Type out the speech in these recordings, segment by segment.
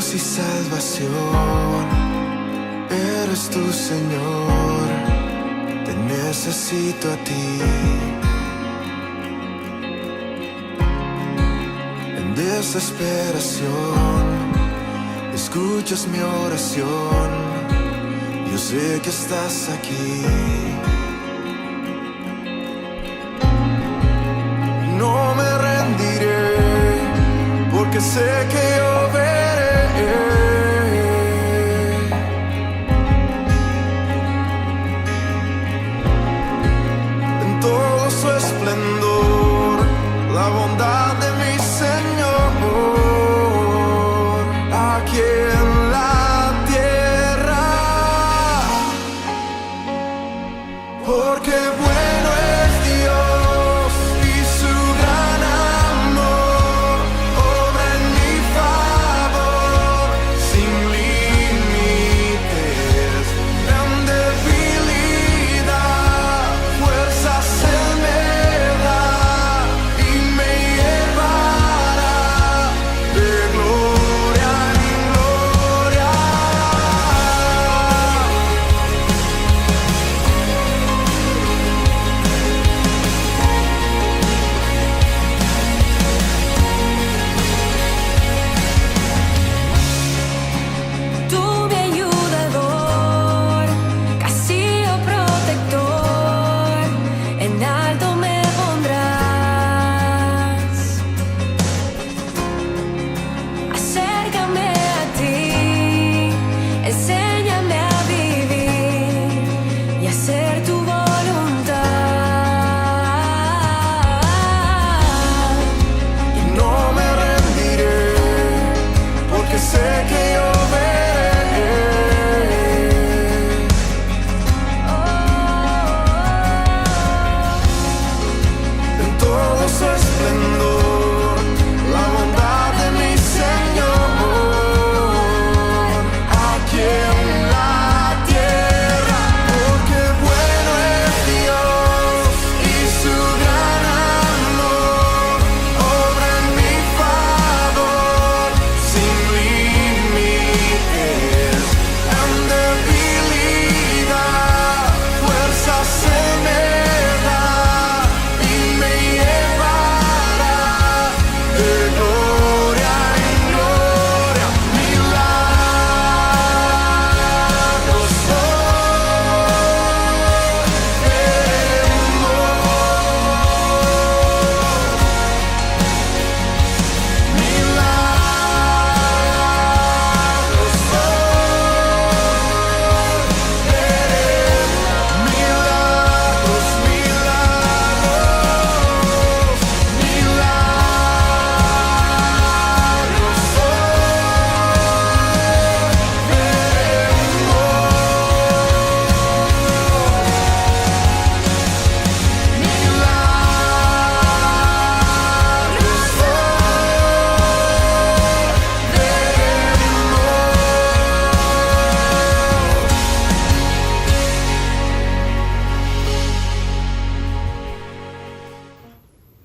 luz y salvación, eres tu Señor, te necesito a ti. En desesperación, escuchas mi oración, yo sé que estás aquí. No me rendiré, porque sé que yo veré en todo su esplendor la bondad de mi Señor aquí en la tierra, porque bueno es Dios y su gran amor obra en mi favor sin límites. En debilidad fuerzas Él me da y me llevará de gloria en gloria. Tú mi ayudador, castillo protector, en alto me pondrás. Acércame a ti, enséñame a vivir y hacer tu voluntad. Y no me rendiré, porque sé que yo veré en todo su esplendor la bondad de mi Señor aquí en la tierra, porque bueno es Dios y su gran amor obra en mi favor sin límites. En debilidad fuerzas Él me da y me llevará de gloria en gloria. Milagros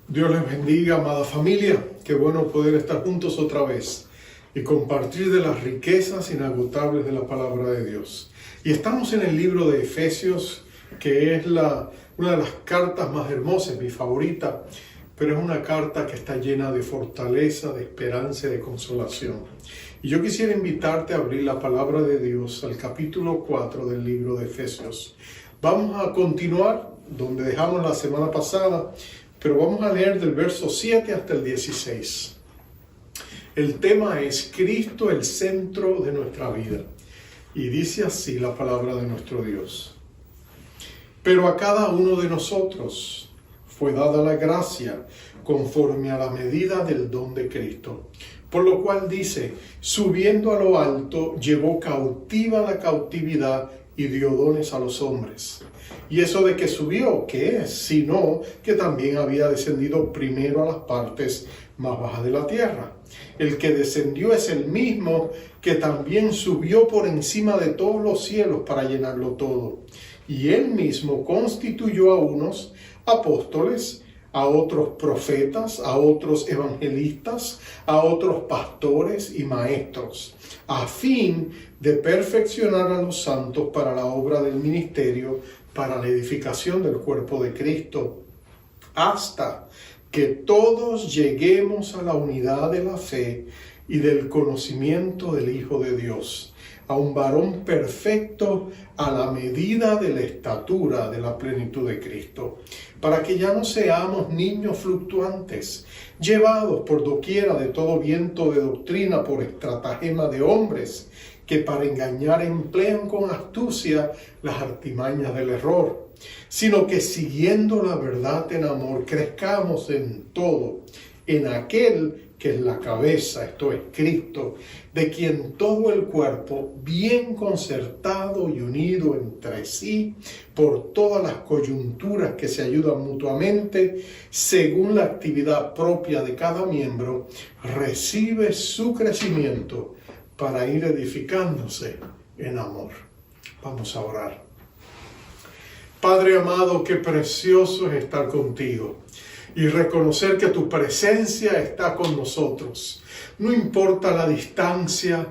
Dios les bendiga, amada familia. Qué bueno poder estar juntos otra vez y compartir de las riquezas inagotables de la palabra de Dios. Y estamos en el libro de Efesios, que es una de las cartas más hermosas, mi favorita, pero es una carta que está llena de fortaleza, de esperanza y de consolación. Y yo quisiera invitarte a abrir la palabra de Dios al capítulo 4 del libro de Efesios. Vamos a continuar donde dejamos la semana pasada, pero vamos a leer del verso 7 hasta el 16. El tema es Cristo, el centro de nuestra vida. Y dice así la palabra de nuestro Dios. Pero a cada uno de nosotros fue dada la gracia conforme a la medida del don de Cristo. Por lo cual dice, subiendo a lo alto, llevó cautiva la cautividad y dio dones a los hombres. Y eso de que subió, ¿qué es? Sino que también había descendido primero a las partes más bajas de la tierra. El que descendió es el mismo que también subió por encima de todos los cielos para llenarlo todo. Y él mismo constituyó a unos apóstoles, a otros profetas, a otros evangelistas, a otros pastores y maestros, a fin de perfeccionar a los santos para la obra del ministerio, para la edificación del cuerpo de Cristo, hasta que todos lleguemos a la unidad de la fe y del conocimiento del Hijo de Dios, a un varón perfecto a la medida de la estatura de la plenitud de Cristo, para que ya no seamos niños fluctuantes, llevados por doquiera de todo viento de doctrina por estratagema de hombres, que para engañar emplean con astucia las artimañas del error, sino que siguiendo la verdad en amor, crezcamos en todo, en aquel que es la cabeza, esto es Cristo, de quien todo el cuerpo, bien concertado y unido entre sí, por todas las coyunturas que se ayudan mutuamente, según la actividad propia de cada miembro, recibe su crecimiento para ir edificándose en amor. Vamos a orar. Padre amado, qué precioso es estar contigo y reconocer que tu presencia está con nosotros. No importa la distancia,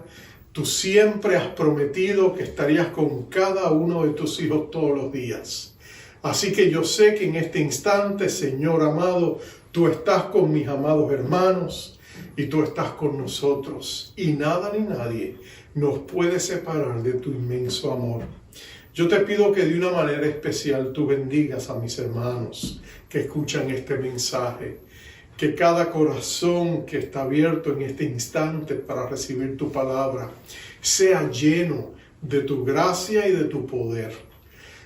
tú siempre has prometido que estarías con cada uno de tus hijos todos los días. Así que yo sé que en este instante, Señor amado, tú estás con mis amados hermanos y tú estás con nosotros. Y nada ni nadie nos puede separar de tu inmenso amor. Yo te pido que de una manera especial tú bendigas a mis hermanos que escuchan este mensaje, que cada corazón que está abierto en este instante para recibir tu palabra sea lleno de tu gracia y de tu poder.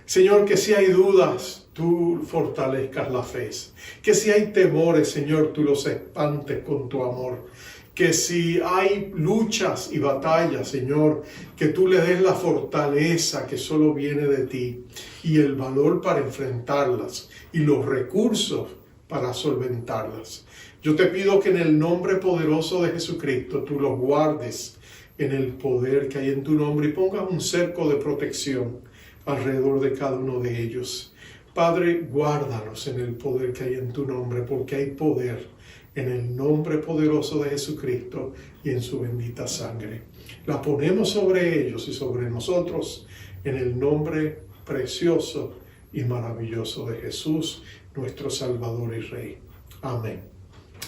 Señor, que si hay dudas, tú fortalezcas la fe. Que si hay temores, Señor, tú los espantes con tu amor. Que si hay luchas y batallas, Señor, que tú le des la fortaleza que solo viene de ti y el valor para enfrentarlas y los recursos para solventarlas. Yo te pido que en el nombre poderoso de Jesucristo tú los guardes en el poder que hay en tu nombre y pongas un cerco de protección alrededor de cada uno de ellos. Padre, guárdalos en el poder que hay en tu nombre, porque hay poder en el nombre poderoso de Jesucristo y en su bendita sangre. La ponemos sobre ellos y sobre nosotros en el nombre precioso y maravilloso de Jesús, nuestro Salvador y Rey. Amén.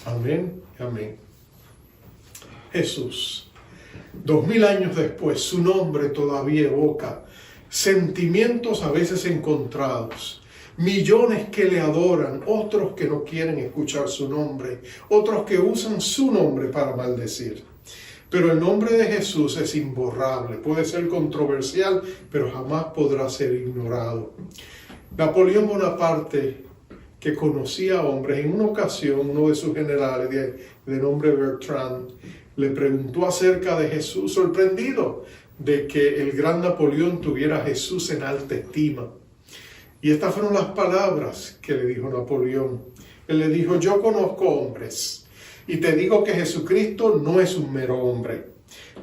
Amén. Amén. Jesús, 2000 años después, su nombre todavía evoca sentimientos a veces encontrados. Millones que le adoran, otros que no quieren escuchar su nombre, otros que usan su nombre para maldecir. Pero el nombre de Jesús es imborrable, puede ser controversial, pero jamás podrá ser ignorado. Napoleón Bonaparte, que conocía a hombres, en una ocasión uno de sus generales de nombre Bertrand le preguntó acerca de Jesús, sorprendido de que el gran Napoleón tuviera a Jesús en alta estima. Y estas fueron las palabras que le dijo Napoleón. Él le dijo: yo conozco hombres y te digo que Jesucristo no es un mero hombre.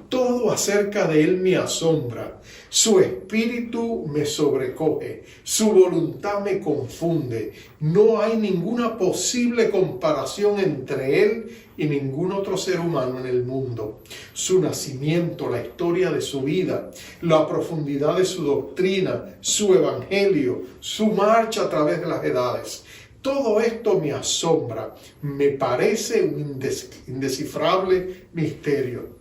Todo acerca de él me asombra. Su espíritu me sobrecoge. Su voluntad me confunde. No hay ninguna posible comparación entre él y ningún otro ser humano en el mundo. Su nacimiento, la historia de su vida, la profundidad de su doctrina, su evangelio, su marcha a través de las edades. Todo esto me asombra. Me parece un indescifrable misterio.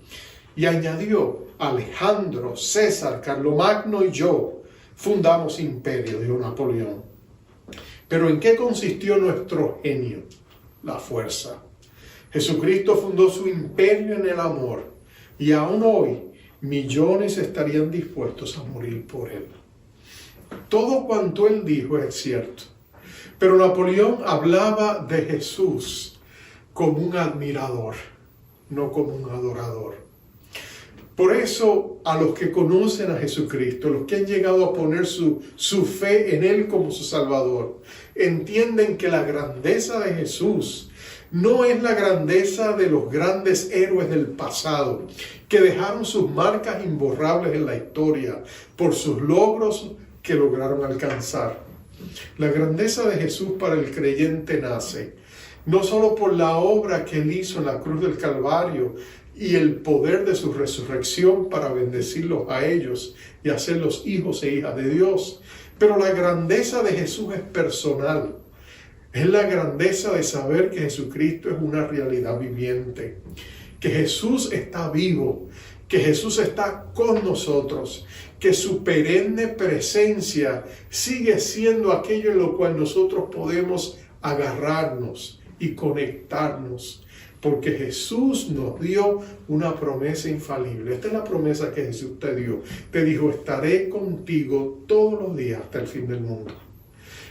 Y añadió: Alejandro, César, Carlomagno y yo fundamos imperio, dijo Napoleón. Pero ¿en qué consistió nuestro genio? La fuerza. Jesucristo fundó su imperio en el amor, y aún hoy millones estarían dispuestos a morir por él. Todo cuanto él dijo es cierto, pero Napoleón hablaba de Jesús como un admirador, no como un adorador. Por eso, a los que conocen a Jesucristo, los que han llegado a poner su fe en Él como su Salvador, entienden que la grandeza de Jesús no es la grandeza de los grandes héroes del pasado, que dejaron sus marcas imborrables en la historia por sus logros que lograron alcanzar. La grandeza de Jesús para el creyente nace no solo por la obra que Él hizo en la cruz del Calvario y el poder de su resurrección para bendecirlos a ellos y hacerlos hijos e hijas de Dios, pero la grandeza de Jesús es personal. Es la grandeza de saber que Jesucristo es una realidad viviente, que Jesús está vivo, que Jesús está con nosotros, que su perenne presencia sigue siendo aquello en lo cual nosotros podemos agarrarnos y conectarnos, porque Jesús nos dio una promesa infalible. Esta es la promesa que Jesús te dio. Te dijo: estaré contigo todos los días hasta el fin del mundo.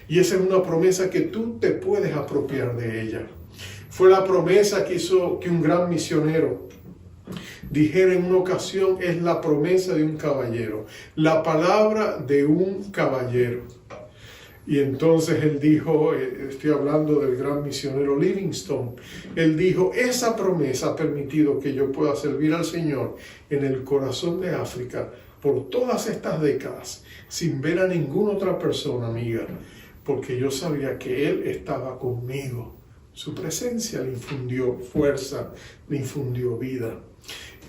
Y esa es una promesa que tú te puedes apropiar de ella. Fue la promesa que hizo que un gran misionero dijera en una ocasión: es la promesa de un caballero, la palabra de un caballero. Y entonces él dijo, estoy hablando del gran misionero Livingstone, él dijo: esa promesa ha permitido que yo pueda servir al Señor en el corazón de África por todas estas décadas, sin ver a ninguna otra persona, amiga, porque yo sabía que Él estaba conmigo. Su presencia le infundió fuerza, le infundió vida.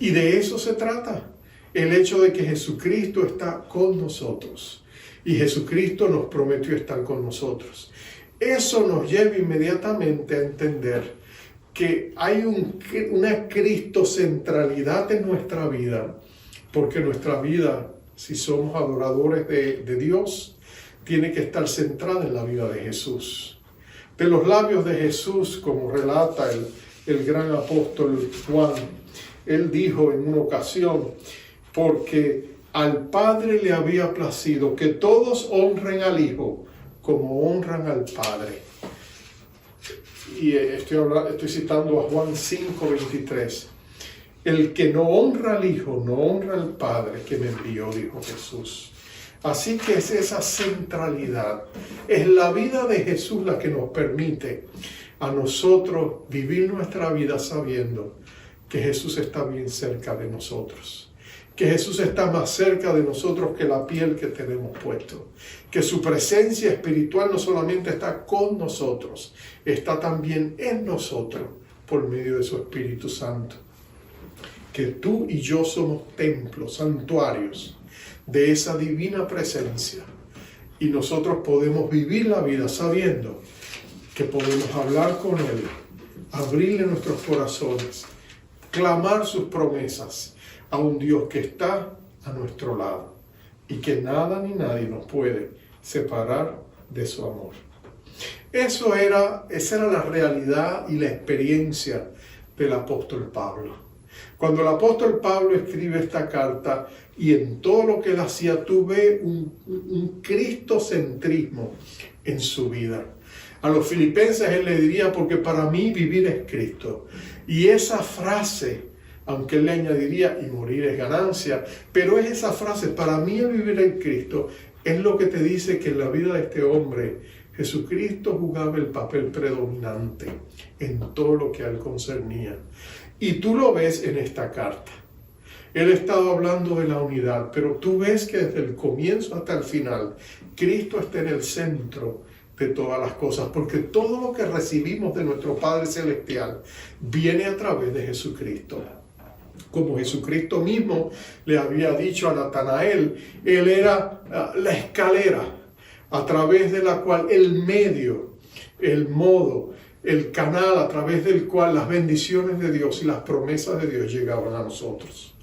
Y de eso se trata, el hecho de que Jesucristo está con nosotros. Y Jesucristo nos prometió estar con nosotros. Eso nos lleva inmediatamente a entender que hay una cristocentralidad en nuestra vida, porque nuestra vida, si somos adoradores de Dios, tiene que estar centrada en la vida de Jesús. De los labios de Jesús, como relata el gran apóstol Juan, él dijo en una ocasión: porque al Padre le había placido que todos honren al Hijo como honran al Padre. Y estoy citando a Juan 5:23. El que no honra al Hijo, no honra al Padre que me envió, dijo Jesús. Así que es esa centralidad, es la vida de Jesús la que nos permite a nosotros vivir nuestra vida sabiendo que Jesús está bien cerca de nosotros. Que Jesús está más cerca de nosotros que la piel que tenemos puesto. Que su presencia espiritual no solamente está con nosotros, está también en nosotros por medio de su Espíritu Santo. Que tú y yo somos templos, santuarios de esa divina presencia. Y nosotros podemos vivir la vida sabiendo que podemos hablar con Él, abrirle nuestros corazones, clamar sus promesas a un Dios que está a nuestro lado y que nada ni nadie nos puede separar de su amor. Esa era la realidad y la experiencia del apóstol Pablo. Cuando el apóstol Pablo escribe esta carta, y en todo lo que él hacía, tú ves un cristocentrismo en su vida. A los filipenses él le diría: porque para mí vivir es Cristo. Y esa frase, aunque él le añadiría: y morir es ganancia, pero es esa frase: para mí el vivir en Cristo, es lo que te dice que en la vida de este hombre, Jesucristo jugaba el papel predominante en todo lo que a él concernía. Y tú lo ves en esta carta. Él ha estado hablando de la unidad, pero tú ves que desde el comienzo hasta el final, Cristo está en el centro de todas las cosas, porque todo lo que recibimos de nuestro Padre Celestial viene a través de Jesucristo. Como Jesucristo mismo le había dicho a Natanael, Él era la escalera a través de la cual el medio, el modo, el canal a través del cual las bendiciones de Dios y las promesas de Dios llegaban a nosotros.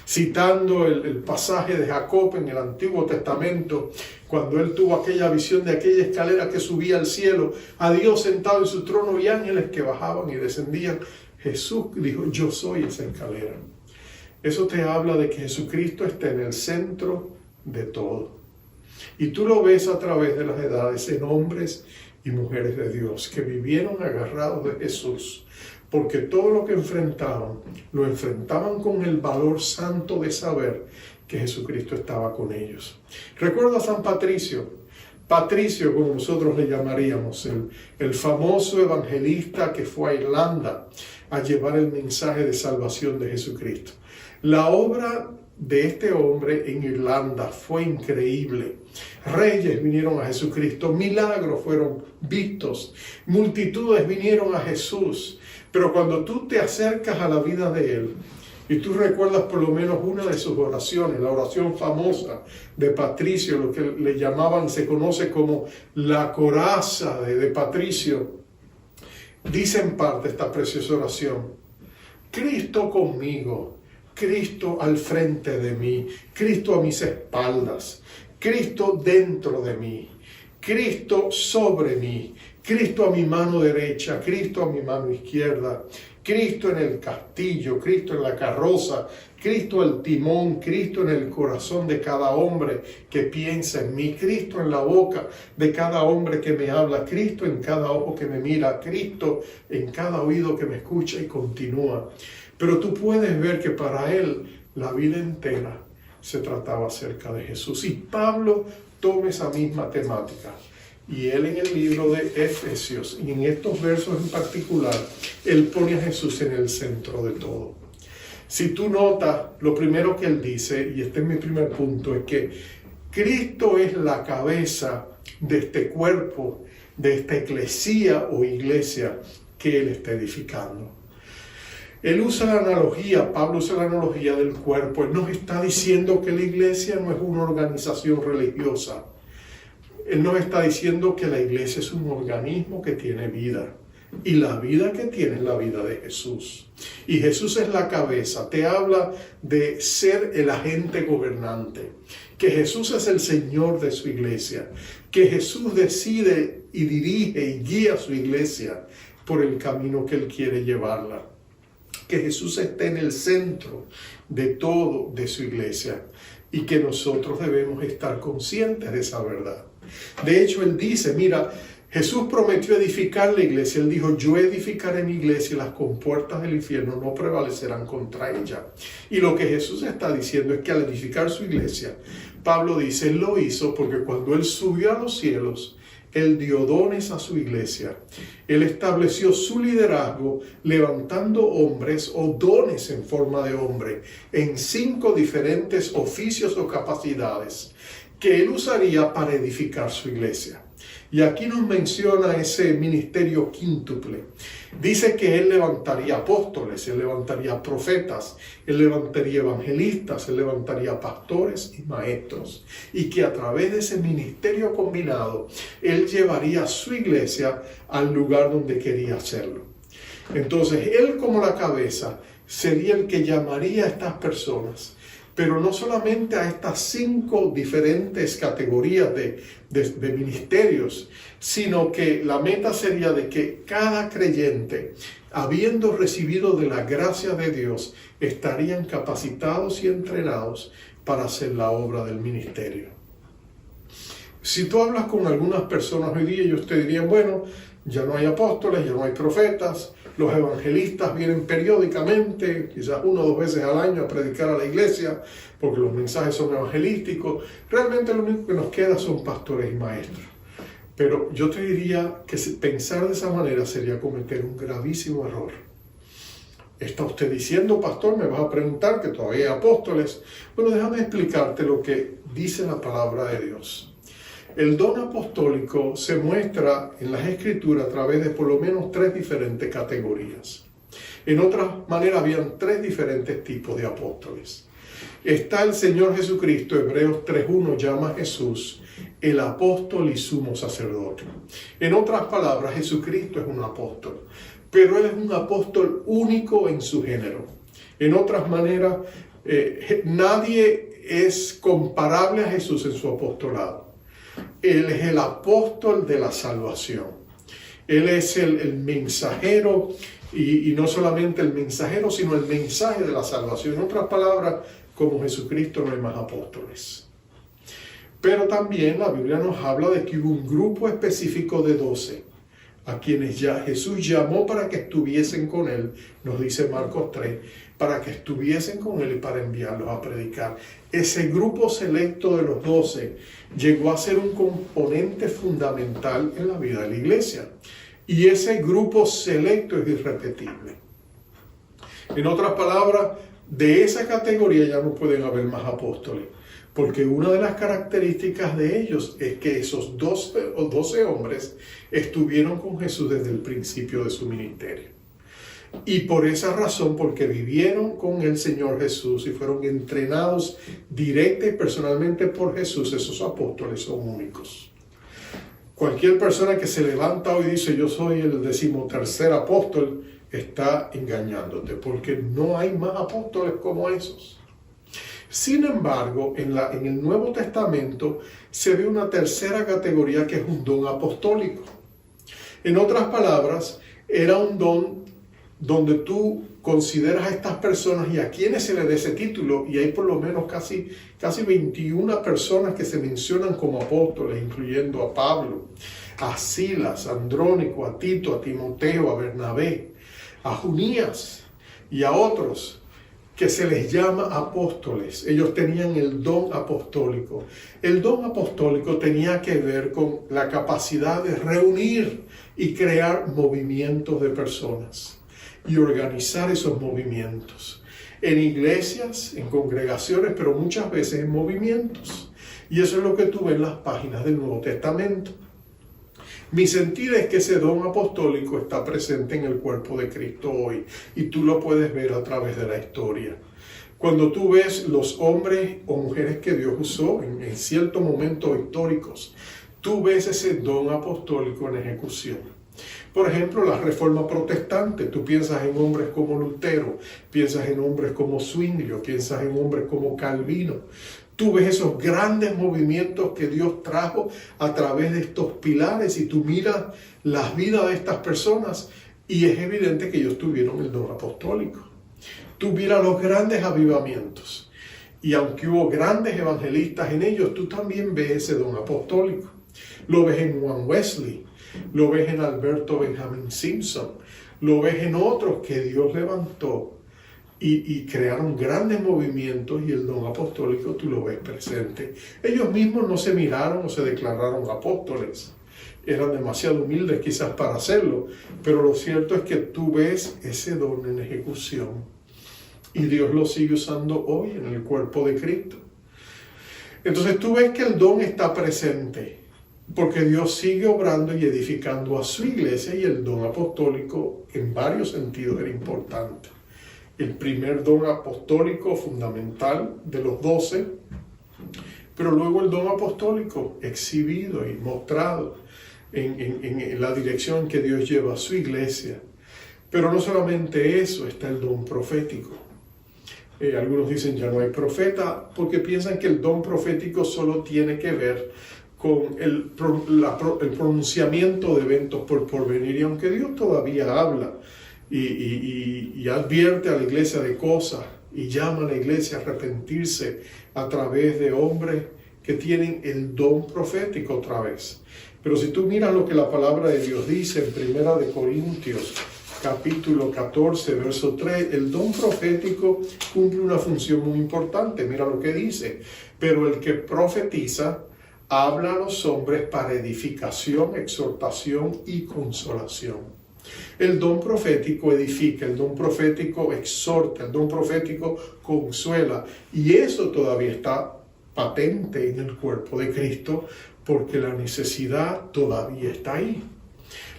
Citando el pasaje de Jacob en el Antiguo Testamento, cuando él tuvo aquella visión de aquella escalera que subía al cielo, a Dios sentado en su trono y ángeles que bajaban y descendían, Jesús dijo: yo soy esa escalera. Eso te habla de que Jesucristo está en el centro de todo. Y tú lo ves a través de las edades en hombres y mujeres de Dios que vivieron agarrados de Jesús, porque todo lo que enfrentaban, lo enfrentaban con el valor santo de saber que Jesucristo estaba con ellos. Recuerdo a San Patricio, como nosotros le llamaríamos, el famoso evangelista que fue a Irlanda a llevar el mensaje de salvación de Jesucristo. La obra de este hombre en Irlanda fue increíble. Reyes vinieron a Jesucristo, milagros fueron vistos, multitudes vinieron a Jesús. Pero cuando tú te acercas a la vida de Él, y tú recuerdas por lo menos una de sus oraciones, la oración famosa de Patricio, lo que le llamaban, se conoce como la coraza de Patricio, dice en parte esta preciosa oración: Cristo conmigo, Cristo al frente de mí, Cristo a mis espaldas, Cristo dentro de mí, Cristo sobre mí, Cristo a mi mano derecha, Cristo a mi mano izquierda, Cristo en el castillo, Cristo en la carroza, Cristo al timón, Cristo en el corazón de cada hombre que piensa en mí, Cristo en la boca de cada hombre que me habla, Cristo en cada ojo que me mira, Cristo en cada oído que me escucha, y continúa. Pero tú puedes ver que para él la vida entera se trataba acerca de Jesús. Y Pablo toma esa misma temática. Y él en el libro de Efesios, y en estos versos en particular, él pone a Jesús en el centro de todo. Si tú notas, lo primero que él dice, y este es mi primer punto, es que Cristo es la cabeza de este cuerpo, de esta eclesía o iglesia que él está edificando. Él usa la analogía, Pablo usa la analogía del cuerpo. Él nos está diciendo que la iglesia no es una organización religiosa. Él nos está diciendo que la iglesia es un organismo que tiene vida. Y la vida que tiene es la vida de Jesús. Y Jesús es la cabeza. Te habla de ser el agente gobernante. Que Jesús es el Señor de su iglesia. Que Jesús decide y dirige y guía a su iglesia por el camino que Él quiere llevarla. Que Jesús esté en el centro de todo de su iglesia. Y que nosotros debemos estar conscientes de esa verdad. De hecho, Él dice, mira, Jesús prometió edificar la iglesia. Él dijo, yo edificaré mi iglesia y las compuertas del infierno no prevalecerán contra ella. Y lo que Jesús está diciendo es que al edificar su iglesia, Pablo dice, Él lo hizo porque cuando Él subió a los cielos, Él dio dones a su iglesia. Él estableció su liderazgo levantando hombres o dones en forma de hombre en 5 diferentes oficios o capacidades que Él usaría para edificar su iglesia. Y aquí nos menciona ese ministerio quíntuple. Dice que Él levantaría apóstoles, Él levantaría profetas, Él levantaría evangelistas, Él levantaría pastores y maestros. Y que a través de ese ministerio combinado, Él llevaría su iglesia al lugar donde quería hacerlo. Entonces, Él como la cabeza sería el que llamaría a estas personas. Pero no solamente a estas 5 diferentes categorías de ministerios, sino que la meta sería de que cada creyente, habiendo recibido de la gracia de Dios, estarían capacitados y entrenados para hacer la obra del ministerio. Si tú hablas con algunas personas hoy día, ellos te dirían, bueno, ya no hay apóstoles, ya no hay profetas, los evangelistas vienen periódicamente, quizás 1 o 2 veces al año a predicar a la iglesia, porque los mensajes son evangelísticos. Realmente lo único que nos queda son pastores y maestros. Pero yo te diría que pensar de esa manera sería cometer un gravísimo error. ¿Está usted diciendo, pastor, me vas a preguntar que todavía hay apóstoles? Bueno, déjame explicarte lo que dice la palabra de Dios. El don apostólico se muestra en las Escrituras a través de por lo menos 3 diferentes categorías. En otra manera, habían 3 diferentes tipos de apóstoles. Está el Señor Jesucristo, Hebreos 3:1 llama a Jesús el apóstol y sumo sacerdote. En otras palabras, Jesucristo es un apóstol, pero Él es un apóstol único en su género. En otras maneras, nadie es comparable a Jesús en su apostolado. Él es el apóstol de la salvación. Él es el mensajero, y no solamente el mensajero, sino el mensaje de la salvación. En otras palabras, como Jesucristo no hay más apóstoles. Pero también la Biblia nos habla de que hubo un grupo específico de 12, a quienes ya Jesús llamó para que estuviesen con Él, nos dice Marcos 3, para que estuviesen con Él y para enviarlos a predicar. Ese grupo selecto de los 12 llegó a ser un componente fundamental en la vida de la iglesia. Y ese grupo selecto es irrepetible. En otras palabras, de esa categoría ya no pueden haber más apóstoles. Porque una de las características de ellos es que esos 12 hombres estuvieron con Jesús desde el principio de su ministerio. Y por esa razón, porque vivieron con el Señor Jesús y fueron entrenados directa y personalmente por Jesús, esos apóstoles son únicos. Cualquier persona que se levanta hoy y dice yo soy el 13º apóstol, está engañándote, porque no hay más apóstoles como esos. Sin embargo, en el Nuevo Testamento se ve una tercera categoría que es un don apostólico. En otras palabras, era un don donde tú consideras a estas personas y a quienes se les dé ese título, y hay por lo menos casi 21 personas que se mencionan como apóstoles, incluyendo a Pablo, a Silas, a Andrónico, a Tito, a Timoteo, a Bernabé, a Junías y a otros que se les llama apóstoles. Ellos tenían el don apostólico. El don apostólico tenía que ver con la capacidad de reunir y crear movimientos de personas y organizar esos movimientos en iglesias, en congregaciones, pero muchas veces en movimientos. Y eso es lo que tú ves en las páginas del Nuevo Testamento. Mi sentir es que ese don apostólico está presente en el cuerpo de Cristo hoy, y tú lo puedes ver a través de la historia. Cuando tú ves los hombres o mujeres que Dios usó en ciertos momentos históricos, tú ves ese don apostólico en ejecución. Por ejemplo, la Reforma Protestante, tú piensas en hombres como Lutero, piensas en hombres como Zwinglio, piensas en hombres como Calvino. Tú ves esos grandes movimientos que Dios trajo a través de estos pilares y tú miras las vidas de estas personas y es evidente que ellos tuvieron el don apostólico. Tú miras los grandes avivamientos y aunque hubo grandes evangelistas en ellos, tú también ves ese don apostólico. Lo ves en Juan Wesley, lo ves en Alberto Benjamin Simpson, lo ves en otros que Dios levantó y crearon grandes movimientos, y el don apostólico tú lo ves presente. Ellos mismos no se miraron o se declararon apóstoles, eran demasiado humildes quizás para hacerlo, pero lo cierto es que tú ves ese don en ejecución y Dios lo sigue usando hoy en el cuerpo de Cristo. Entonces tú ves que el don está presente porque Dios sigue obrando y edificando a su iglesia, y el don apostólico en varios sentidos era importante. El primer don apostólico fundamental de los 12, pero luego el don apostólico exhibido y mostrado en la dirección que Dios lleva a su iglesia. Pero no solamente eso, está el don profético. Algunos dicen ya no hay profeta porque piensan que el don profético solo tiene que ver con el pronunciamiento de eventos por porvenir, y aunque Dios todavía habla y advierte a la iglesia de cosas y llama a la iglesia a arrepentirse a través de hombres que tienen el don profético otra vez. Pero si tú miras lo que la palabra de Dios dice en 1 de Corintios capítulo 14, verso 3, el don profético cumple una función muy importante. Mira lo que dice: pero el que profetiza habla a los hombres para edificación, exhortación y consolación. El don profético edifica, el don profético exhorta, el don profético consuela, y eso todavía está patente en el cuerpo de Cristo porque la necesidad todavía está ahí.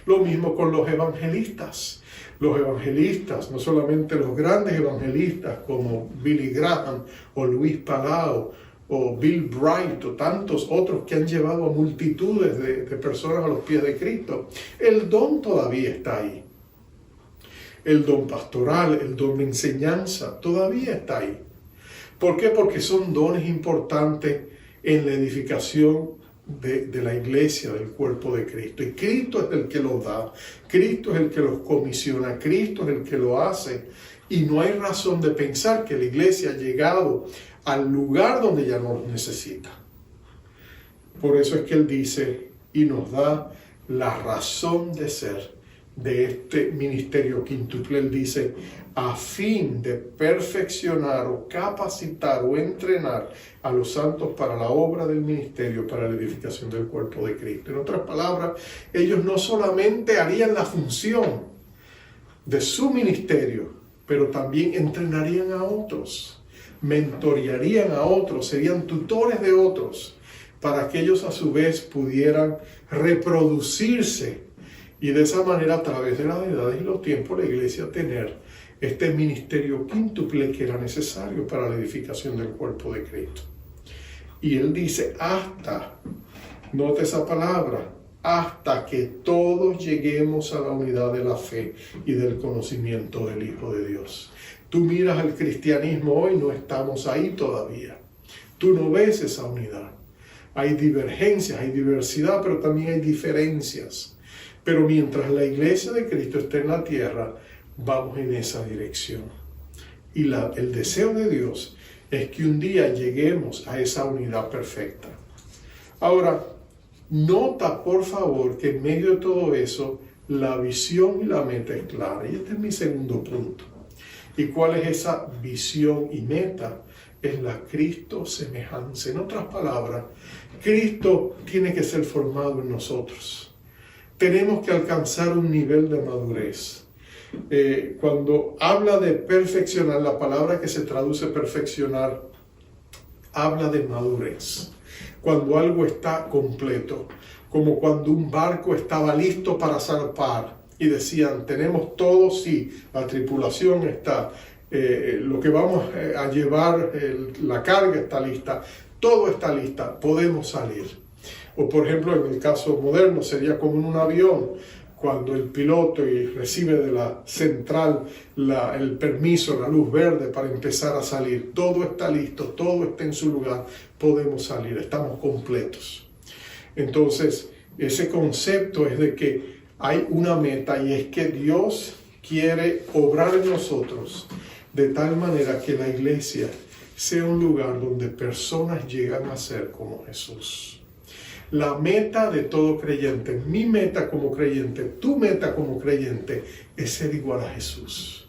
Lo mismo con los evangelistas. Los evangelistas, no solamente los grandes evangelistas como Billy Graham o Luis Palau o Bill Bright o tantos otros que han llevado a multitudes de personas a los pies de Cristo, el don todavía está ahí. El don pastoral, el don de enseñanza, todavía está ahí. ¿Por qué? Porque son dones importantes en la edificación de la iglesia, del cuerpo de Cristo. Y Cristo es el que los da, Cristo es el que los comisiona, Cristo es el que lo hace. Y no hay razón de pensar que la iglesia ha llegado al lugar donde ya no los necesita. Por eso es que Él dice y nos da la razón de ser de este ministerio quíntuple. Él dice, a fin de perfeccionar o capacitar o entrenar a los santos para la obra del ministerio, para la edificación del cuerpo de Cristo. En otras palabras, ellos no solamente harían la función de su ministerio, pero también entrenarían a otros mentorearían a otros, serían tutores de otros, para que ellos a su vez pudieran reproducirse y de esa manera, a través de las edades y los tiempos, la iglesia tener este ministerio quíntuple que era necesario para la edificación del cuerpo de Cristo. Y él dice, hasta, note esa palabra, hasta que todos lleguemos a la unidad de la fe y del conocimiento del Hijo de Dios. Tú miras al cristianismo hoy, no estamos ahí todavía. Tú no ves esa unidad. Hay divergencias, hay diversidad, pero también hay diferencias. Pero mientras la iglesia de Cristo esté en la tierra, vamos en esa dirección. Y el deseo de Dios es que un día lleguemos a esa unidad perfecta. Ahora, nota por favor que en medio de todo eso, la visión y la meta es clara. Y este es mi segundo punto. ¿Y cuál es esa visión y meta? Es la Cristo semejanza. En otras palabras, Cristo tiene que ser formado en nosotros. Tenemos que alcanzar un nivel de madurez. Cuando habla de perfeccionar, la palabra que se traduce perfeccionar, habla de madurez. Cuando algo está completo, como cuando un barco estaba listo para zarpar y decían, tenemos todo, sí, la tripulación está, lo que vamos a llevar, la carga está lista, todo está lista, podemos salir. O por ejemplo, en el caso moderno sería como en un avión, cuando el piloto recibe de la central el permiso, la luz verde para empezar a salir. Todo está listo, todo está en su lugar, podemos salir, estamos completos. Entonces, ese concepto es de que hay una meta y es que Dios quiere obrar en nosotros de tal manera que la iglesia sea un lugar donde personas llegan a ser como Jesús. La meta de todo creyente, mi meta como creyente, tu meta como creyente, es ser igual a Jesús.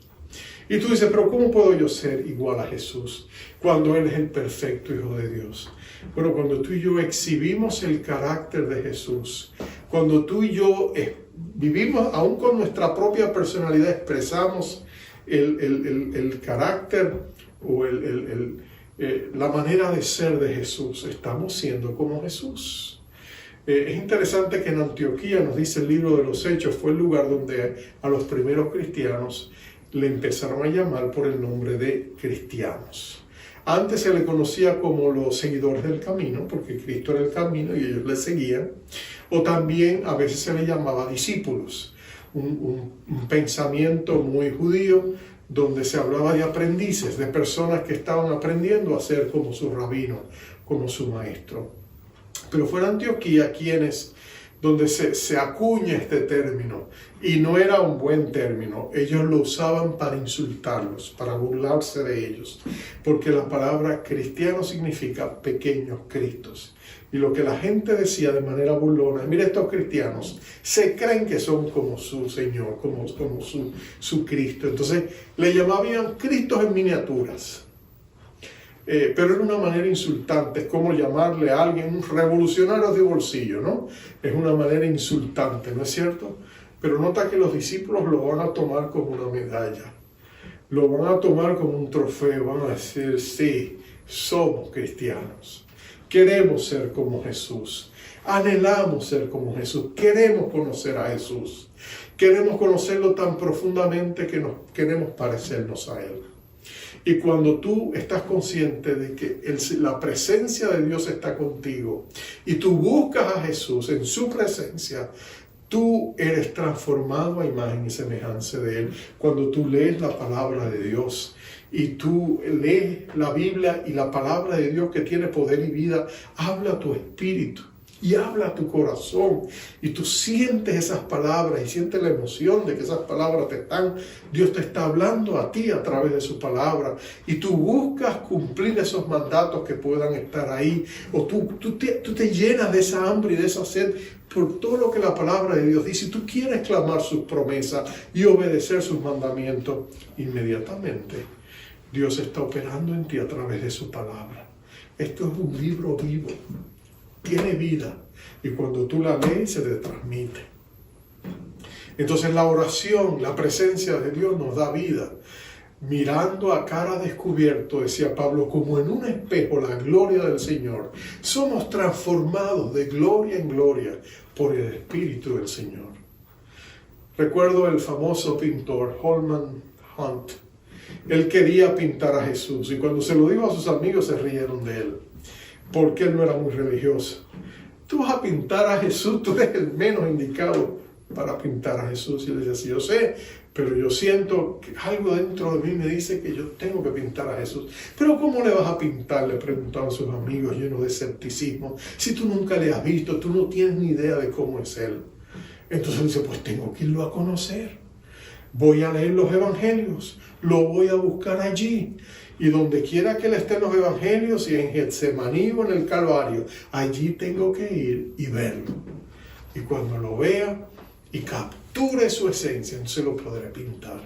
Y tú dices, pero ¿cómo puedo yo ser igual a Jesús cuando Él es el perfecto Hijo de Dios? Bueno, cuando tú y yo exhibimos el carácter de Jesús, cuando tú y yo vivimos, aún con nuestra propia personalidad, expresamos el carácter o la manera de ser de Jesús, estamos siendo como Jesús. Es interesante que en Antioquía, nos dice el libro de los Hechos, fue el lugar donde a los primeros cristianos le empezaron a llamar por el nombre de cristianos. Antes se le conocía como los seguidores del camino, porque Cristo era el camino y ellos le seguían. O también a veces se le llamaba discípulos, un pensamiento muy judío, donde se hablaba de aprendices, de personas que estaban aprendiendo a ser como su rabino, como su maestro. Pero fue en Antioquía donde se acuña este término, y no era un buen término. Ellos lo usaban para insultarlos, para burlarse de ellos, porque la palabra cristiano significa pequeños cristos. Y lo que la gente decía de manera burlona, mira, estos cristianos se creen que son como su Señor, como su Cristo. Entonces le llamaban Cristos en miniaturas. Pero era una manera insultante, es como llamarle a alguien un revolucionario de bolsillo, ¿no? Es una manera insultante, ¿no es cierto? Pero nota que los discípulos lo van a tomar como una medalla, lo van a tomar como un trofeo, van a decir, sí, somos cristianos, queremos ser como Jesús, anhelamos ser como Jesús, queremos conocer a Jesús, queremos conocerlo tan profundamente que nos queremos parecernos a Él. Y cuando tú estás consciente de que la presencia de Dios está contigo y tú buscas a Jesús en su presencia, tú eres transformado a imagen y semejanza de Él. Cuando tú lees la palabra de Dios y tú lees la Biblia y la palabra de Dios que tiene poder y vida, habla a tu espíritu y habla a tu corazón, y tú sientes esas palabras y sientes la emoción de que esas palabras Dios te está hablando a ti a través de su palabra, y tú buscas cumplir esos mandatos que puedan estar ahí, o tú te llenas de esa hambre y de esa sed por todo lo que la palabra de Dios dice, y tú quieres clamar sus promesas y obedecer sus mandamientos. Inmediatamente Dios está operando en ti a través de su palabra. Esto es un libro vivo, tiene vida, y cuando tú la lees se te transmite. Entonces la oración, la presencia de Dios nos da vida. mirando a cara descubierto, decía Pablo, como en un espejo la gloria del Señor, somos transformados de gloria en gloria por el Espíritu del Señor. Recuerdo el famoso pintor Holman Hunt. Él quería pintar a Jesús y cuando se lo dijo a sus amigos se rieron de él, porque él no era muy religioso. Tú vas a pintar a Jesús, tú eres el menos indicado para pintar a Jesús. Y él decía, sí, yo sé, pero yo siento que algo dentro de mí me dice que yo tengo que pintar a Jesús. Pero ¿cómo le vas a pintar?, le preguntaban sus amigos llenos de escepticismo. Si tú nunca le has visto, tú no tienes ni idea de cómo es él. Entonces él dice, pues tengo que irlo a conocer. Voy a leer los evangelios, lo voy a buscar allí. Y donde quiera que él esté en los evangelios y en Getsemaní o en el Calvario, allí tengo que ir y verlo. Y cuando lo vea y capture su esencia, entonces lo podré pintar.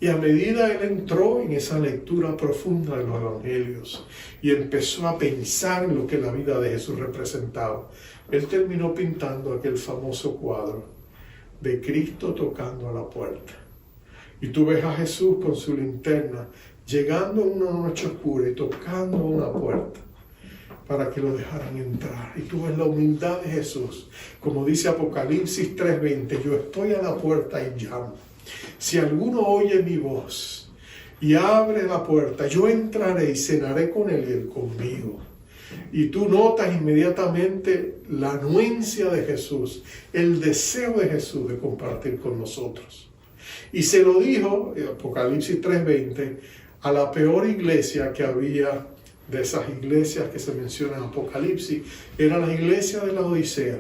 Y a medida él entró en esa lectura profunda de los evangelios y empezó a pensar en lo que la vida de Jesús representaba, él terminó pintando aquel famoso cuadro de Cristo tocando a la puerta. Y tú ves a Jesús con su linterna llegando en una noche oscura y tocando una puerta para que lo dejaran entrar. Y tú ves la humildad de Jesús. Como dice Apocalipsis 3:20, yo estoy a la puerta y llamo. Si alguno oye mi voz y abre la puerta, yo entraré y cenaré con él y él conmigo. Y tú notas inmediatamente la anuencia de Jesús, el deseo de Jesús de compartir con nosotros. Y se lo dijo, Apocalipsis 3:20, a la peor iglesia que había de esas iglesias que se mencionan en Apocalipsis, era la iglesia de la Odisea,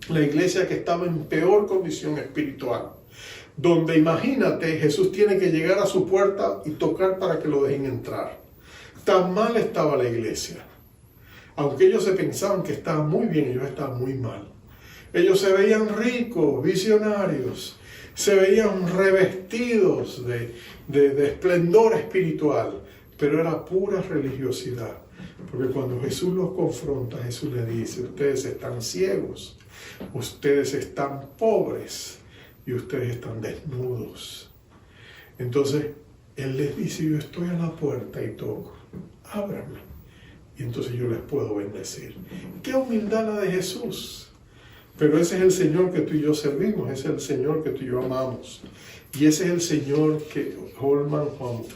la iglesia que estaba en peor condición espiritual, donde imagínate, Jesús tiene que llegar a su puerta y tocar para que lo dejen entrar. Tan mal estaba la iglesia. Aunque ellos se pensaban que estaban muy bien, ellos estaban muy mal. Ellos se veían ricos, visionarios, se veían revestidos de esplendor espiritual, pero era pura religiosidad. Porque cuando Jesús los confronta, Jesús les dice, ustedes están ciegos, ustedes están pobres y ustedes están desnudos. Entonces, Él les dice, yo estoy a la puerta y toco, ábranme, y entonces yo les puedo bendecir. ¡Qué humildad la de Jesús! Pero ese es el Señor que tú y yo servimos, ese es el Señor que tú y yo amamos. Y ese es el Señor que Holman Hunt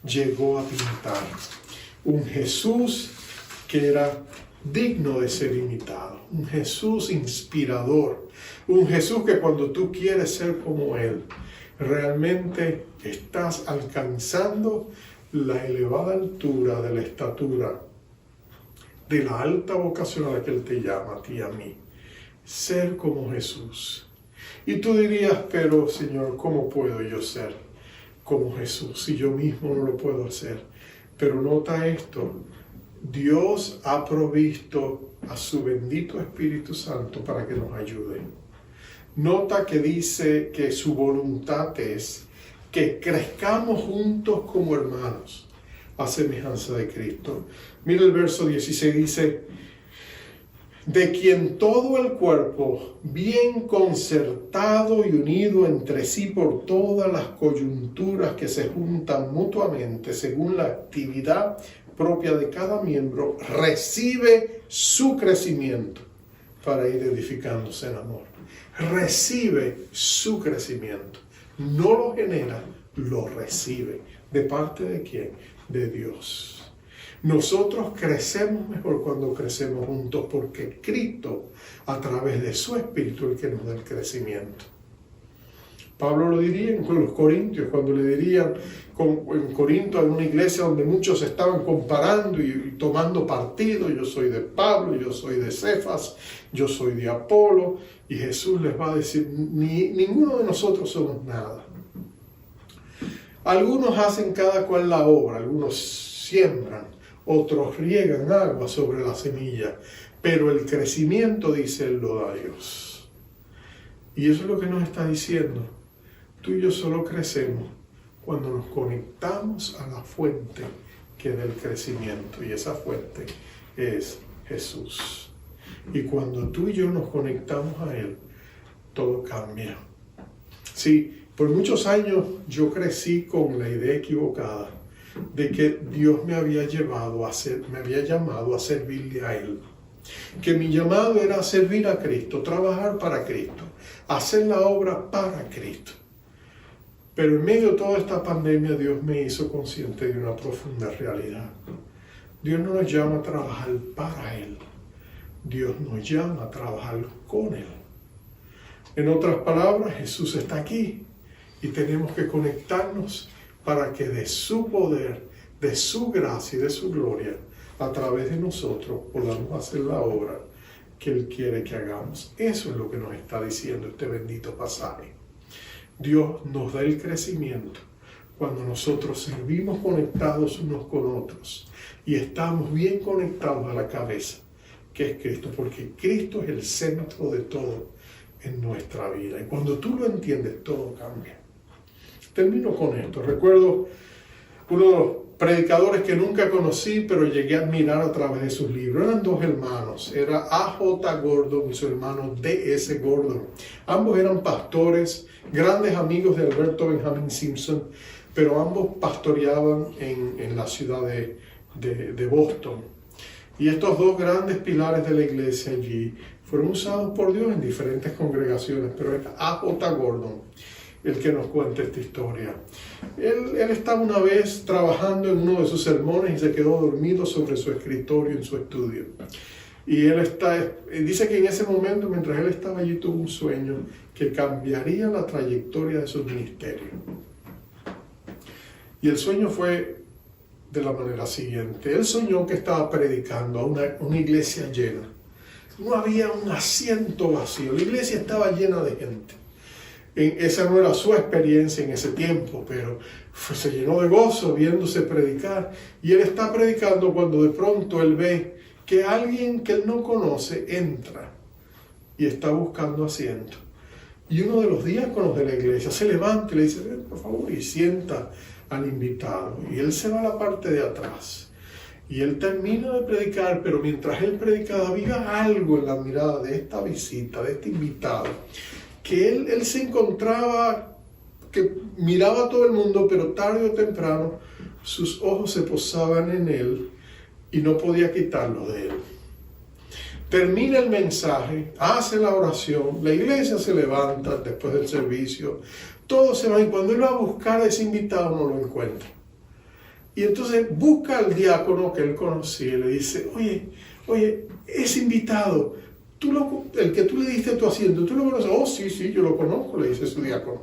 llegó a pintar. Un Jesús que era digno de ser imitado, un Jesús inspirador, un Jesús que cuando tú quieres ser como Él, realmente estás alcanzando la elevada altura de la estatura, de la alta vocación a la que Él te llama, a ti y a mí. Ser como Jesús. Y tú dirías, pero Señor, ¿cómo puedo yo ser como Jesús si yo mismo no lo puedo hacer? Pero nota esto, Dios ha provisto a su bendito Espíritu Santo para que nos ayude. Nota que dice que su voluntad es que crezcamos juntos como hermanos a semejanza de Cristo. Mira el verso 16, dice, de quien todo el cuerpo, bien concertado y unido entre sí por todas las coyunturas que se juntan mutuamente según la actividad propia de cada miembro, recibe su crecimiento para ir edificándose en amor. Recibe su crecimiento. No lo genera, lo recibe. ¿De parte de quién? De Dios. Nosotros crecemos mejor cuando crecemos juntos porque Cristo, a través de su Espíritu, es el que nos da el crecimiento. Pablo lo diría con los corintios, cuando le dirían en Corinto, en una iglesia donde muchos estaban comparando y tomando partido, yo soy de Pablo, yo soy de Cefas, yo soy de Apolo, y Jesús les va a decir, ninguno de nosotros somos nada. Algunos hacen cada cual la obra, algunos siembran, otros riegan agua sobre la semilla, pero el crecimiento, dice él, lo da Dios. Y eso es lo que nos está diciendo. Tú y yo solo crecemos cuando nos conectamos a la fuente que da el crecimiento, y esa fuente es Jesús. Y cuando tú y yo nos conectamos a Él, todo cambia. Sí, Por muchos años yo crecí con la idea equivocada de que Dios me había llamado a servirle a Él. Que mi llamado era servir a Cristo, trabajar para Cristo, hacer la obra para Cristo. Pero en medio de toda esta pandemia Dios me hizo consciente de una profunda realidad. Dios no nos llama a trabajar para Él. Dios nos llama a trabajar con Él. En otras palabras, Jesús está aquí y tenemos que conectarnos para que de su poder, de su gracia y de su gloria, a través de nosotros podamos hacer la obra que Él quiere que hagamos. Eso es lo que nos está diciendo este bendito pasaje. Dios nos da el crecimiento cuando nosotros servimos conectados unos con otros y estamos bien conectados a la cabeza, que es Cristo, porque Cristo es el centro de todo en nuestra vida. Y cuando tú lo entiendes, todo cambia. Termino con esto. Recuerdo uno de los predicadores que nunca conocí, pero llegué a admirar a través de sus libros. Eran dos hermanos. Era A.J. Gordon y su hermano D.S. Gordon. Ambos eran pastores, grandes amigos de Alberto Benjamin Simpson, pero ambos pastoreaban en la ciudad de Boston. Y estos dos grandes pilares de la iglesia allí fueron usados por Dios en diferentes congregaciones, pero es A.J. Gordon el que nos cuenta esta historia. Él estaba una vez trabajando en uno de sus sermones y se quedó dormido sobre su escritorio en su estudio. Y él dice que en ese momento, mientras él estaba allí, tuvo un sueño que cambiaría la trayectoria de su ministerio. Y el sueño fue de la manera siguiente. Él soñó que estaba predicando a una iglesia llena. No había un asiento vacío. La iglesia estaba llena de gente. Esa no era su experiencia en ese tiempo, pero se llenó de gozo viéndose predicar. Y él está predicando cuando de pronto él ve que alguien que él no conoce entra y está buscando asiento. Y uno de los diáconos de la iglesia se levanta y le dice: ven, por favor, y sienta al invitado. Y él se va a la parte de atrás. Y él termina de predicar, pero mientras él predicaba había algo en la mirada de esta visita, de este invitado, que él se encontraba, que miraba a todo el mundo, pero tarde o temprano sus ojos se posaban en él y no podía quitarlo de él. Termina el mensaje, hace la oración, la iglesia se levanta después del servicio, todos se van, y cuando él va a buscar a ese invitado no lo encuentra. Y entonces busca al diácono que él conocía y le dice: oye, ese invitado, el que tú le diste tu asiento, ¿tú lo conoces? Oh, sí, yo lo conozco, le dice su diácono.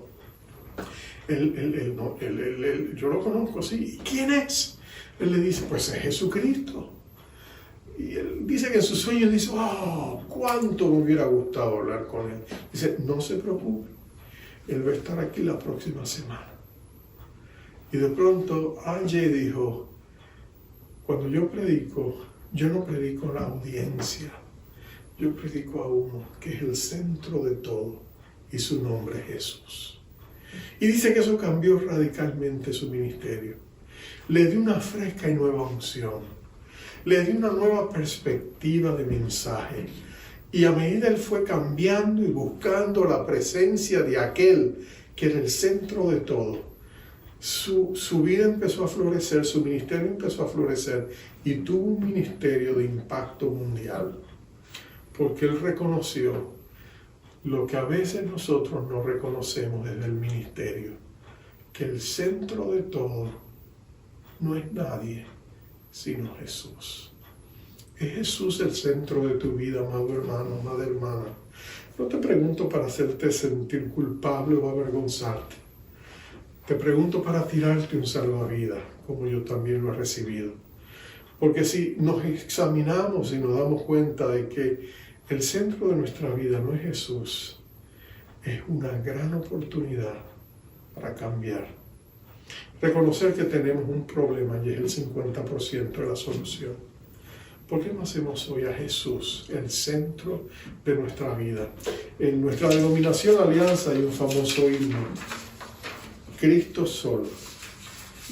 Yo lo conozco, sí. ¿Y quién es? Él le dice: pues es Jesucristo. Y él dice que en sus sueños dice: oh, cuánto me hubiera gustado hablar con él. Dice: no se preocupe, él va a estar aquí la próxima semana. Y de pronto Angie dijo: cuando yo predico, yo no predico a la audiencia, yo predico a uno que es el centro de todo y su nombre es Jesús. Y dice que eso cambió radicalmente su ministerio. Le dio una fresca y nueva unción. Le dio una nueva perspectiva de mensaje. Y a medida él fue cambiando y buscando la presencia de aquel que era el centro de todo, su vida empezó a florecer, su ministerio empezó a florecer y tuvo un ministerio de impacto mundial. Porque él reconoció lo que a veces nosotros no reconocemos desde el ministerio, que el centro de todo no es nadie, sino Jesús. ¿Es Jesús el centro de tu vida, amado hermano, amada hermana? No te pregunto para hacerte sentir culpable o avergonzarte. Te pregunto para tirarte un salvavidas, como yo también lo he recibido. Porque si nos examinamos y nos damos cuenta de que el centro de nuestra vida no es Jesús, es una gran oportunidad para cambiar. Reconocer que tenemos un problema y es el 50% de la solución. ¿Por qué no hacemos hoy a Jesús el centro de nuestra vida? En nuestra denominación Alianza hay un famoso himno, Cristo solo.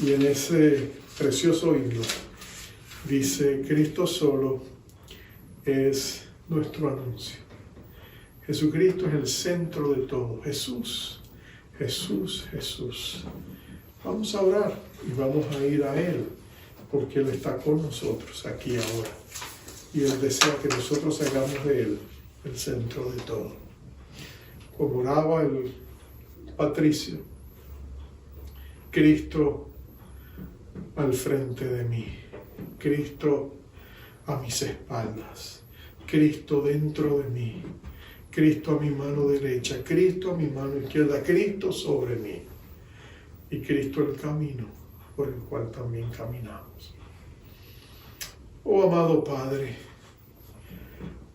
Y en ese precioso himno dice: Cristo solo es nuestro anuncio. Jesucristo es el centro de todo. Jesús Jesús, Jesús. Vamos a orar y vamos a ir a Él, porque Él está con nosotros aquí ahora. Y Él desea que nosotros hagamos de Él el centro de todo. Como oraba el Patricio, Cristo al frente de mí, Cristo a mis espaldas, Cristo dentro de mí, Cristo a mi mano derecha, Cristo a mi mano izquierda, Cristo sobre mí y Cristo el camino por el cual también caminamos. Oh amado Padre,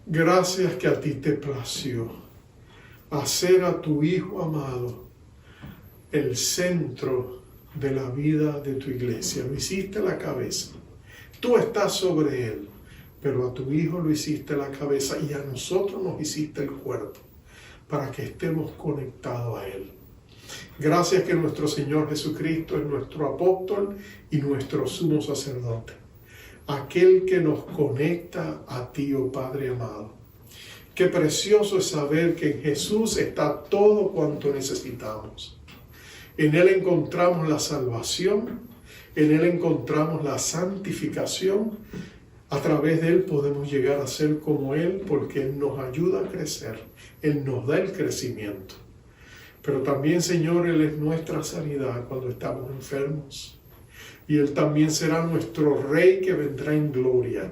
gracias que a ti te plació hacer a tu Hijo amado el centro de la vida de tu iglesia. Lo hiciste la cabeza. Tú estás sobre Él, pero a tu Hijo lo hiciste la cabeza y a nosotros nos hiciste el cuerpo para que estemos conectados a Él. Gracias que nuestro Señor Jesucristo es nuestro apóstol y nuestro sumo sacerdote, aquel que nos conecta a ti, oh Padre amado. Qué precioso es saber que en Jesús está todo cuanto necesitamos. En Él encontramos la salvación, en Él encontramos la santificación. A través de Él podemos llegar a ser como Él porque Él nos ayuda a crecer, Él nos da el crecimiento. Pero también, Señor, Él es nuestra sanidad cuando estamos enfermos. Y Él también será nuestro Rey que vendrá en gloria.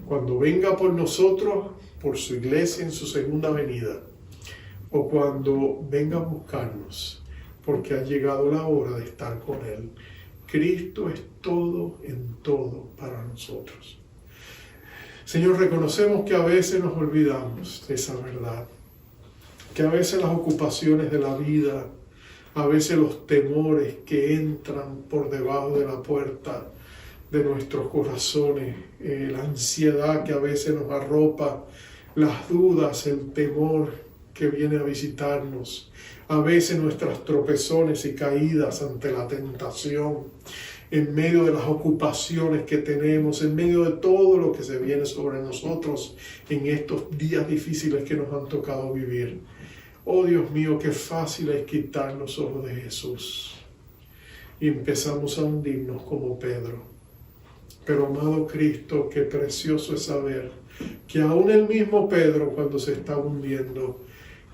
Cuando venga por nosotros, por su iglesia en su segunda venida, o cuando venga a buscarnos, porque ha llegado la hora de estar con Él. Cristo es todo en todo para nosotros. Señor, reconocemos que a veces nos olvidamos de esa verdad, que a veces las ocupaciones de la vida, a veces los temores que entran por debajo de la puerta de nuestros corazones, la ansiedad que a veces nos arropa, las dudas, el temor que viene a visitarnos, a veces nuestras tropezones y caídas ante la tentación, en medio de las ocupaciones que tenemos, en medio de todo lo que se viene sobre nosotros en estos días difíciles que nos han tocado vivir. Oh Dios mío, qué fácil es quitar los ojos de Jesús. Y empezamos a hundirnos como Pedro. Pero amado Cristo, qué precioso es saber que aún el mismo Pedro, cuando se está hundiendo,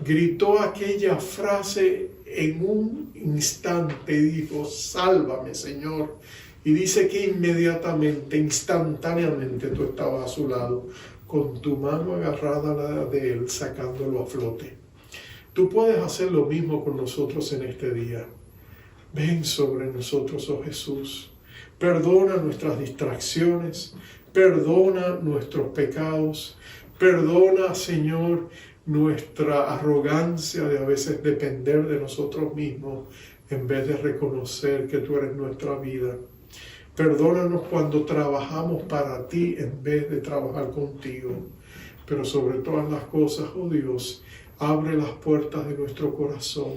gritó aquella frase en un instante y dijo: sálvame, Señor. Y dice que inmediatamente, instantáneamente, tú estabas a su lado, con tu mano agarrada a la de él, sacándolo a flote. Tú puedes hacer lo mismo con nosotros en este día. Ven sobre nosotros, oh Jesús. Perdona nuestras distracciones, perdona nuestros pecados, perdona, Señor, nuestra arrogancia de a veces depender de nosotros mismos en vez de reconocer que tú eres nuestra vida. Perdónanos cuando trabajamos para ti en vez de trabajar contigo. Pero sobre todas las cosas, oh Dios, abre las puertas de nuestro corazón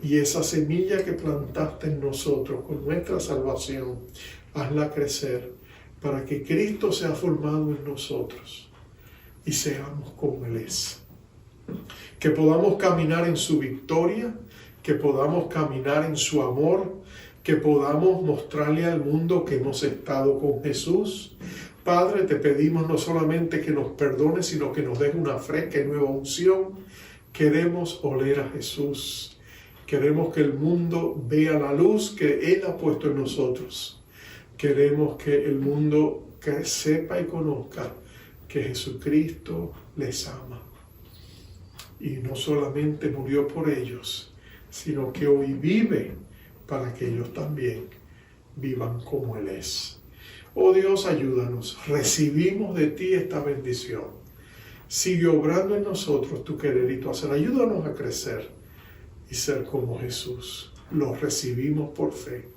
y esa semilla que plantaste en nosotros con nuestra salvación, hazla crecer para que Cristo sea formado en nosotros y seamos como Él es. Que podamos caminar en su victoria, que podamos caminar en su amor, que podamos mostrarle al mundo que hemos estado con Jesús. Padre, te pedimos no solamente que nos perdones, sino que nos des una fresca y nueva unción. Queremos oler a Jesús. Queremos que el mundo vea la luz que Él ha puesto en nosotros. Queremos que el mundo sepa y conozca que Jesucristo les ama. Y no solamente murió por ellos, sino que hoy vive para que ellos también vivan como Él es. Oh Dios, ayúdanos. Recibimos de ti esta bendición. Sigue obrando en nosotros tu querer y tu hacer. Ayúdanos a crecer y ser como Jesús. Lo recibimos por fe.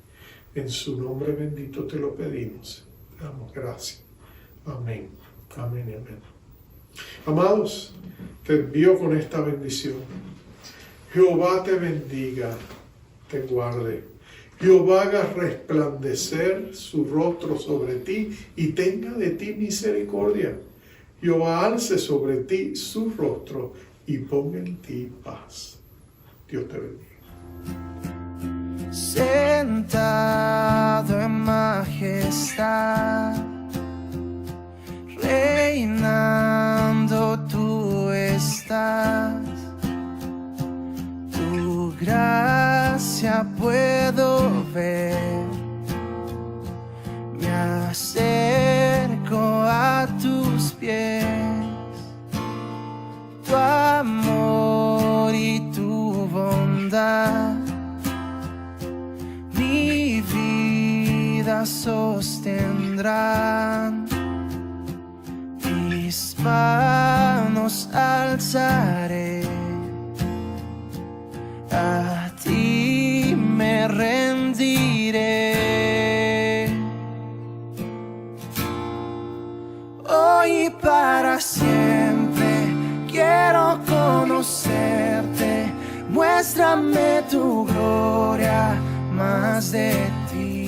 En su nombre bendito te lo pedimos. Te damos gracias. Amén. Amén y amén. Amados, te envío con esta bendición. Jehová te bendiga, te guarde. Jehová haga resplandecer su rostro sobre ti y tenga de ti misericordia. Jehová alce sobre ti su rostro y ponga en ti paz. Dios te bendiga. sentado en majestad, reinando tú estás. Tu gracia puedo ver, me acerco a tus pies. Tu amor y tu bondad mi vida sostendrán. Mis manos alzaré, a ti me rendiré. Hoy y para siempre quiero conocerte. Muéstrame tu gloria, más de ti.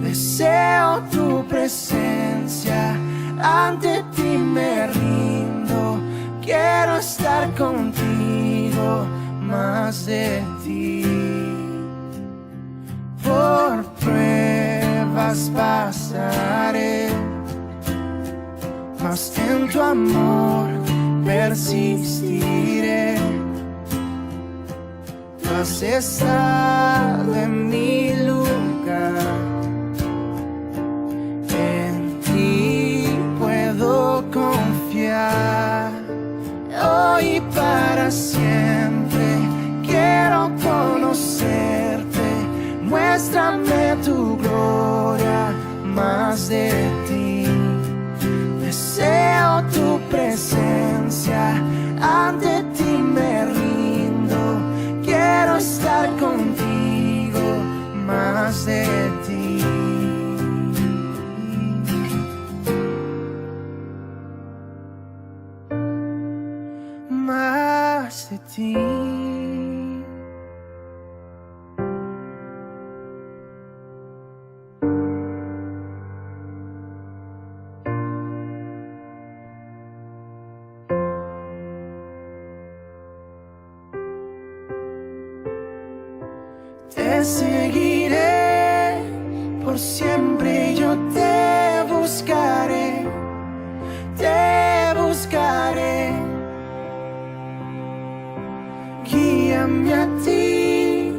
Deseo tu presencia, ante ti me rindo. Quiero estar contigo, más de ti. Por pruebas pasaré, mas en tu amor persistiré. Tú has estado en mi lugar, en ti puedo confiar. Hoy y para siempre quiero conocerte. Muéstrame tu gloria, más de ti. Deseo tu presencia, ante ti me rindo. Quiero estar contigo, más de ti. Más de ti. Te seguiré, por siempre yo te buscaré, te buscaré. Guíame a ti,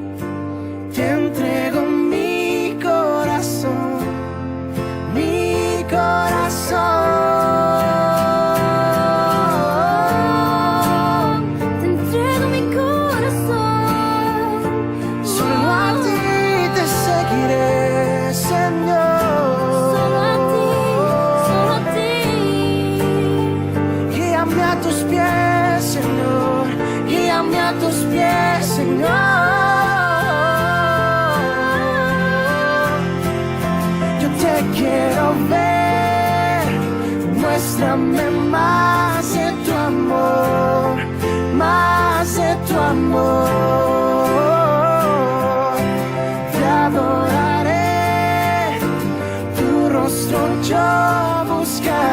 te entrego mi corazón, mi corazón. Te entrego mi corazón. Solo a ti te seguiré, Señor. Solo a ti, solo a ti. Guíame a tus pies, Señor. Guíame a tus pies, Señor. Yo te quiero ver. Muéstrame más de tu amor, más de tu amor. Te adoraré, tu rostro yo buscaré.